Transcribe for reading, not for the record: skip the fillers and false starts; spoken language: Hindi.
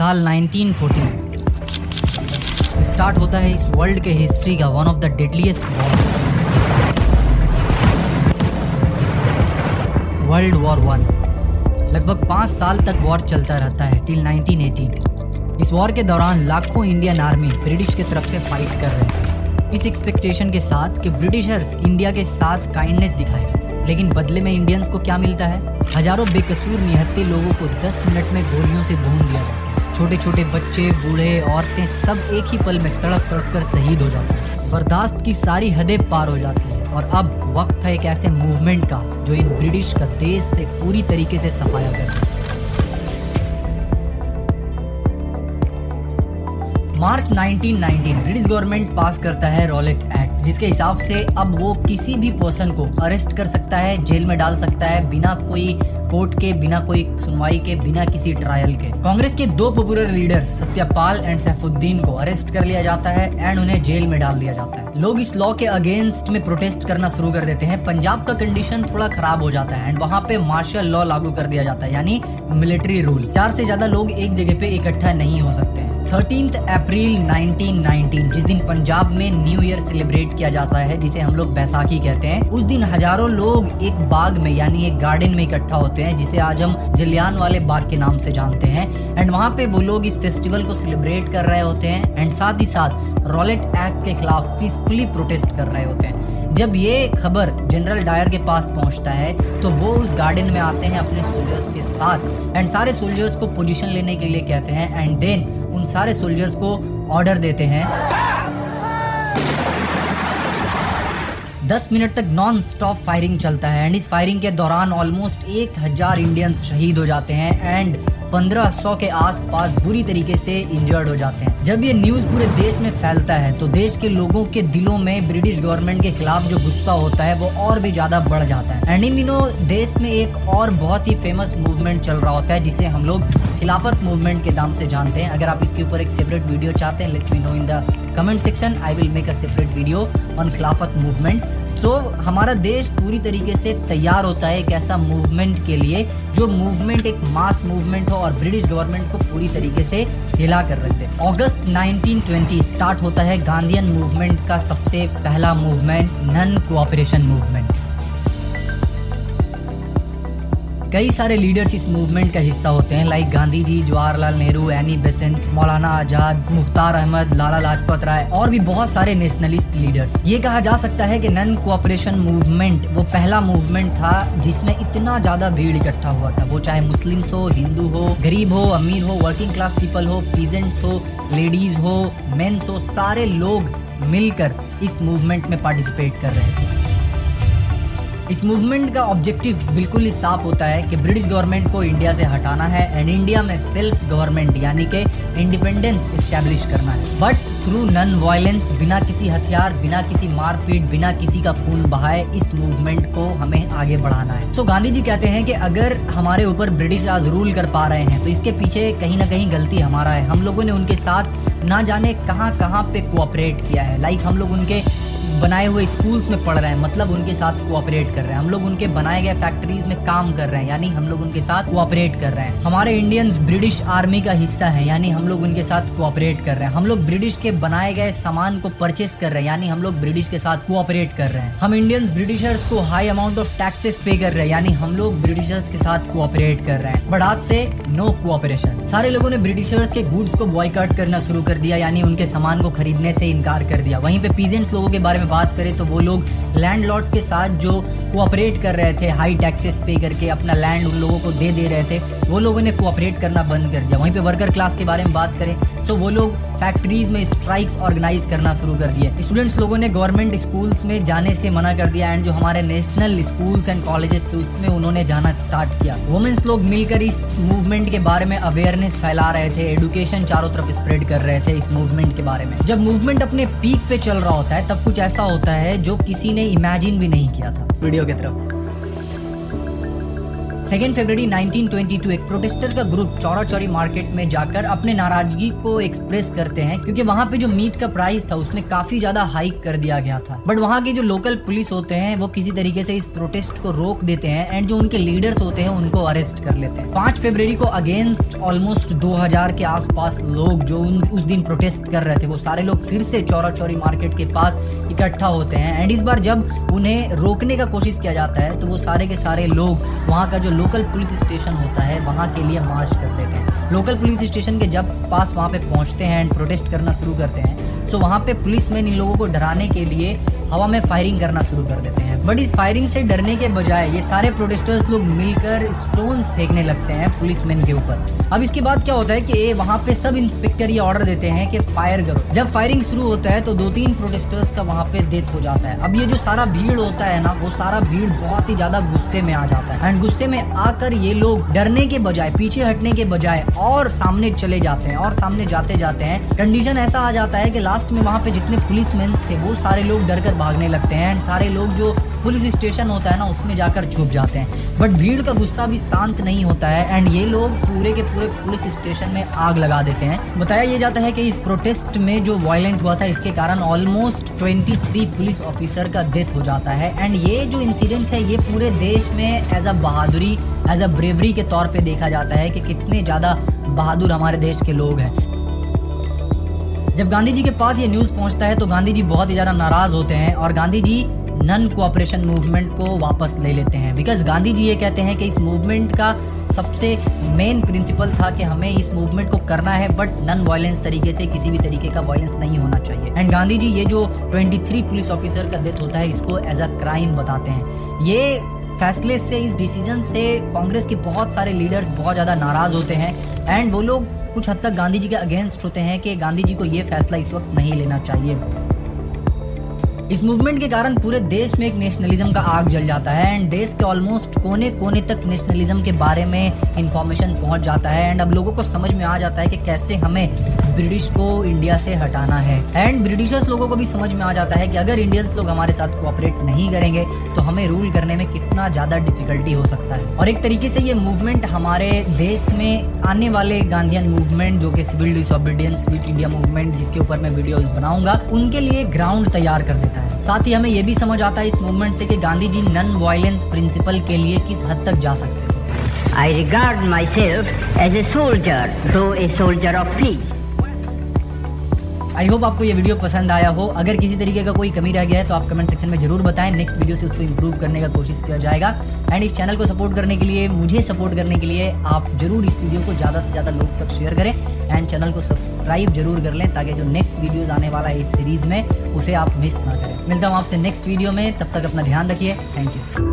साल 1914 स्टार्ट होता है इस वर्ल्ड के हिस्ट्री का one of the deadliest war, world war 1। लगभग 5 साल तक वॉर चलता रहता है टिल 1918। इस वॉर के दौरान लाखों इंडियन आर्मी ब्रिटिश की तरफ से फाइट कर रहे थे, इस एक्सपेक्टेशन के साथ कि ब्रिटिशर्स इंडिया के साथ काइंडनेस दिखाएंगे। लेकिन बदले में इंडियंस को क्या मिलता है? हजारों बेकसूर निहत्थे लोगों को 10 मिनट में गोलियों से भून दिया जाता है। छोटे छोटे बच्चे, बूढ़े, औरतें सब एक ही पल में तड़प तड़प कर शहीद हो जाते हैं। बर्दाश्त की सारी हदें पार हो जाती हैं और अब वक्त है एक ऐसे मूवमेंट का जो इन ब्रिटिश का देश से पूरी तरीके से सफाया करे। मार्च 1919 ब्रिटिश गवर्नमेंट पास करता है रॉलेट एक्ट, जिसके हिसाब से अब वो किसी भी पर्सन को अरेस्ट कर सकता है, जेल में डाल सकता है, बिना कोई कोर्ट के, बिना कोई सुनवाई के, बिना किसी ट्रायल के। कांग्रेस के 2 popular leaders Satyapal and Saifuddin को अरेस्ट कर लिया जाता है एंड उन्हें जेल में डाल दिया जाता है। लोग इस लॉ के अगेंस्ट में प्रोटेस्ट करना शुरू कर देते हैं। पंजाब का कंडीशन थोड़ा खराब हो जाता है एंड वहाँ पे मार्शल लॉ लागू कर दिया जाता है, यानी मिलिट्री रूल। 4 से ज्यादा लोग एक जगह पे इकट्ठा नहीं हो सकते हैं। 13 अप्रैल 1919 जिस दिन पंजाब में न्यू ईयर सेलिब्रेट किया जाता है, जिसे हम लोग बैसाखी कहते हैं, उस दिन हजारों लोग एक बाग में यानी एक गार्डन में इकट्ठा होते हैं, जिसे आज हम जलियांवाले बाग के नाम से जानते हैं। एंड वहाँ पे वो लोग इस फेस्टिवल को सेलिब्रेट कर रहे होते हैं एंड साथ ही साथ रॉलेट एक्ट के खिलाफ पीसफुली प्रोटेस्ट कर रहे होते हैं। जब ये खबर जनरल डायर के पास पहुंचता है तो वो उस गार्डन में आते हैं अपने सोल्जर्स के साथ एंड सारे सोल्जर्स को पोजीशन लेने के लिए कहते हैं एंड देन उन सारे सोल्जर्स को ऑर्डर देते हैं 10 मिनट तक नॉन स्टॉप फायरिंग चलता है एंड इस फायरिंग के दौरान ऑलमोस्ट 1000 इंडियंस शहीद हो जाते हैं एंड 1500 के आसपास बुरी तरीके से इंजर्ड हो जाते हैं। जब ये न्यूज़ पूरे देश में फैलता है तो देश के लोगों के दिलों में ब्रिटिश गवर्नमेंट के खिलाफ जो गुस्सा होता है वो और भी ज्यादा बढ़ जाता है। एंड इन दिनों देश में एक और बहुत ही फेमस मूवमेंट चल रहा होता है जिसे हम लोग खिलाफत मूवमेंट के नाम से जानते हैं। अगर आप इसके ऊपर एक सेपरेट वीडियो चाहते हैं, let me know in the comment section, I will make a separate video on खिलाफत मूवमेंट। सो हमारा देश पूरी तरीके से तैयार होता है एक ऐसा मूवमेंट के लिए जो मूवमेंट एक मास मूवमेंट हो और ब्रिटिश गवर्नमेंट को पूरी तरीके से हिला कर रख दे। अगस्त 1920 स्टार्ट होता है गांधीयन मूवमेंट का सबसे पहला मूवमेंट, नन कोऑपरेशन मूवमेंट। कई सारे लीडर्स इस मूवमेंट का हिस्सा होते हैं, like Gandhi ji, Jawaharlal Nehru, Annie Besant, Maulana Azad, Mukhtar Ahmad, Lala Lajpat Rai और भी बहुत सारे नेशनलिस्ट लीडर्स। ये कहा जा सकता है कि नन कोऑपरेशन मूवमेंट वो पहला मूवमेंट था जिसमें इतना ज्यादा भीड़ इकट्ठा हुआ था, वो चाहे मुस्लिम्स हो, हिंदू हो, गरीब हो, अमीर हो, वर्किंग क्लास पीपल हो, पीजेंट्स हो, लेडीज हो, मेन्स हो, सारे लोग मिलकर इस मूवमेंट में पार्टिसिपेट कर रहे थे। इस मूवमेंट का ऑब्जेक्टिव बिल्कुल ही साफ होता है कि ब्रिटिश गवर्नमेंट को इंडिया से हटाना है एंड इंडिया में सेल्फ गवर्नमेंट यानी कि इंडिपेंडेंस एस्टैब्लिश करना है, बट थ्रू नन वायलेंस, बिना किसी हथियार, बिना किसी मारपीट, बिना किसी का खून बहाए इस मूवमेंट को हमें आगे बढ़ाना है। सो गांधी जी कहते हैं कि अगर हमारे ऊपर ब्रिटिश आज रूल कर पा रहे हैं तो इसके पीछे कहीं ना कहीं गलती हमारा है। हम लोगों ने उनके साथ ना जाने कहाँ कहाँ पे कोऑपरेट किया है, लाइक हम लोग उनके बनाए हुए स्कूल्स में पढ़ रहे हैं, मतलब उनके साथ कोऑपरेट कर रहे हैं। हम लोग उनके बनाए गए फैक्ट्रीज में काम कर रहे हैं, यानी हम लोग उनके साथ कोऑपरेट कर रहे हैं। हमारे इंडियंस ब्रिटिश आर्मी का हिस्सा है, यानी हम लोग उनके साथ कोऑपरेट कर रहे हैं। हम लोग ब्रिटिश के बनाए गए सामान को परचेस कर रहे हैं, यानी हम लोग ब्रिटिश के साथ कोऑपरेट कर रहे हैं। हम इंडियंस ब्रिटिशर्स को हाई अमाउंट ऑफ टैक्सेस पे कर रहे हैं, यानी हम लोग ब्रिटिशर्स के साथ कोऑपरेट कर रहे हैं। बट आज से नो कोऑपरेशन। सारे लोगों ने ब्रिटिशर्स के गुड्स को बॉयकॉट करना शुरू कर दिया, यानी उनके सामान को खरीदने से इनकार कर दिया। वहीं पे पीजेंट्स लोगों के बारे में बात करें तो वो लोग लैंडलॉर्ड्स के साथ जो कोऑपरेट कर रहे थे, हाई टैक्सेस पे करके अपना लैंड उन लोगों को दे रहे थे, वो लोगों ने कोऑपरेट करना बंद कर दिया। वहीं पे वर्कर क्लास के बारे में बात करें तो वो लोग फैक्ट्रीज में स्ट्राइक्स ऑर्गेनाइज करना शुरू कर दिए। स्टूडेंट्स लोगों ने गवर्नमेंट स्कूल्स में जाने से मना कर दिया एंड जो हमारे नेशनल स्कूल्स एंड कॉलेजेस थे उसमें उन्होंने जाना स्टार्ट किया। वुमेन्स लोग मिलकर इस मूवमेंट के बारे में अवेयरनेस फैला रहे थे, एजुकेशन चारों तरफ स्प्रेड कर रहे थे इस मूवमेंट के बारे में। जब मूवमेंट अपने पीक पे चल रहा होता है तब कुछ ऐसा होता है जो किसी ने इमेजिन भी नहीं किया था। वीडियो की तरफ 2 फरवरी 1922 एक प्रोटेस्टर का ग्रुप चौरा चौरी मार्केट में जाकर अपने नाराजगी को एक्सप्रेस करते हैं, क्योंकि वहाँ पे जो मीट का प्राइस था उसमें काफी ज्यादा हाइक कर दिया गया था। बट वहाँ के जो लोकल पुलिस होते हैं वो किसी तरीके से इस प्रोटेस्ट को रोक देते हैं एंड जो उनके लीडर्स होते हैं उनको अरेस्ट कर लेते हैं। 5 फरवरी को अगेंस्ट ऑलमोस्ट 2000 के आसपास लोग जो उस दिन प्रोटेस्ट कर रहे थे वो सारे लोग फिर से चौरा चौरी मार्केट के पास इकट्ठा होते हैं एंड इस बार जब उन्हें रोकने का कोशिश किया जाता है तो वो सारे के सारे लोग वहाँ का जो लोकल पुलिस स्टेशन होता है वहाँ के लिए मार्च कर देते हैं। लोकल पुलिस स्टेशन के जब पास वहाँ पे पहुँचते हैं एंड प्रोटेस्ट करना शुरू करते हैं तो वहाँ पे पुलिसमैन इन लोगों को डराने के लिए हवा में फायरिंग करना शुरू कर देते हैं। बट इस फायरिंग से डरने के बजाय ये सारे प्रोटेस्टर्स लोग मिलकर स्टोन्स फेंकने लगते हैं पुलिसमैन के ऊपर। अब इसके बाद क्या होता है कि वहाँ पे सब इंस्पेक्टर ये ऑर्डर देते हैं कि फायर करो। जब फायरिंग शुरू होता है तो 2-3 प्रोटेस्टर्स का वहाँ पे डेथ हो जाता है। अब ये जो सारा भीड़ होता है ना वो सारा भीड़ बहुत ही ज्यादा गुस्से में आ जाता है एंड गुस्से में आकर ये लोग डरने के बजाय, पीछे हटने के बजाय और सामने चले जाते हैं और सामने जाते जाते हैं कंडीशन ऐसा आ जाता है कि लास्ट में वहाँ पे जितने पुलिसमैन थे वो सारे लोग डर कर भागने लगते हैं एंड सारे लोग जो पुलिस स्टेशन होता है ना उसमें जाकर छुप जाते हैं। बट भीड़ का गुस्सा भी शांत नहीं होता है एंड ये लोग पूरे के पूरे पुलिस स्टेशन में आग लगा देते हैं। बताया ये जाता है कि इस प्रोटेस्ट में जो वायलेंट हुआ था इसके कारण ऑलमोस्ट 23 पुलिस ऑफिसर का डेथ हो जाता है एंड ये जो इंसिडेंट है ये पूरे देश में एज अ बहादुरी, एज अ ब्रेवरी के तौर पे देखा जाता है कि कितने ज़्यादा बहादुर हमारे देश के लोग हैं। जब गांधी जी के पास ये न्यूज़ पहुंचता है तो गांधी जी बहुत ही ज़्यादा नाराज़ होते हैं और Gandhi ji none cooperation movement को वापस ले लेते हैं। बिकॉज गांधी जी ये कहते हैं कि इस मूवमेंट का सबसे मेन प्रिंसिपल था कि हमें इस मूवमेंट को करना है बट नन वायलेंस तरीके से, किसी भी तरीके का वायलेंस नहीं होना चाहिए। एंड गांधी जी ये जो 23 पुलिस ऑफिसर का डेथ होता है इसको एज अ क्राइम बताते हैं। ये फैसले से, इस डिसीजन से कांग्रेस के बहुत सारे लीडर्स बहुत ज़्यादा नाराज़ होते हैं एंड वो लोग कुछ हद तक गांधी जी के अगेंस्ट होते हैं कि गांधी जी को ये फैसला इस वक्त नहीं लेना चाहिए। इस मूवमेंट के कारण पूरे देश में एक नेशनलिज्म का आग जल जाता है एंड देश के ऑलमोस्ट कोने कोने तक नेशनलिज्म के बारे में इंफॉर्मेशन पहुंच जाता है एंड अब लोगों को समझ में आ जाता है कि कैसे हमें ब्रिटिश को इंडिया से हटाना है। एंड ब्रिटिशर्स लोगों को भी समझ में आ जाता है कि अगर इंडियंस लोग हमारे साथ कोऑपरेट नहीं करेंगे तो हमें रूल करने में कितना ज़्यादा डिफिकल्टी हो सकता है। और एक तरीके से ये मूवमेंट हमारे देश में आने वाले गांधीयन मूवमेंट जो कि civil disobedience quit India movement जिसके ऊपर मैं वीडियोस बनाऊंगा उनके लिए ग्राउंड तैयार कर देता है। साथ ही हमें यह भी समझ आता है इस मूवमेंट से कि Gandhi ji none violence principal के लिए किस हद तक जा सकते थे। I regard myself as a soldier, though a soldier of peace. I hope आपको ये वीडियो पसंद आया हो। अगर किसी तरीके का कोई कमी रह गया है तो आप कमेंट सेक्शन में जरूर बताएं। नेक्स्ट वीडियो से उसको इंप्रूव करने का कोशिश किया जाएगा। एंड इस चैनल को सपोर्ट करने के लिए, मुझे सपोर्ट करने के लिए आप जरूर इस वीडियो को ज़्यादा से ज़्यादा लोग तक शेयर करें एंड चैनल को सब्सक्राइब जरूर कर लें ताकि जो नेक्स्ट वीडियोज आने वाला है इस सीरीज़ में उसे आप मिस ना करें। मिलता हूँ आपसे नेक्स्ट वीडियो में, तब तक अपना ध्यान रखिए। Thank you.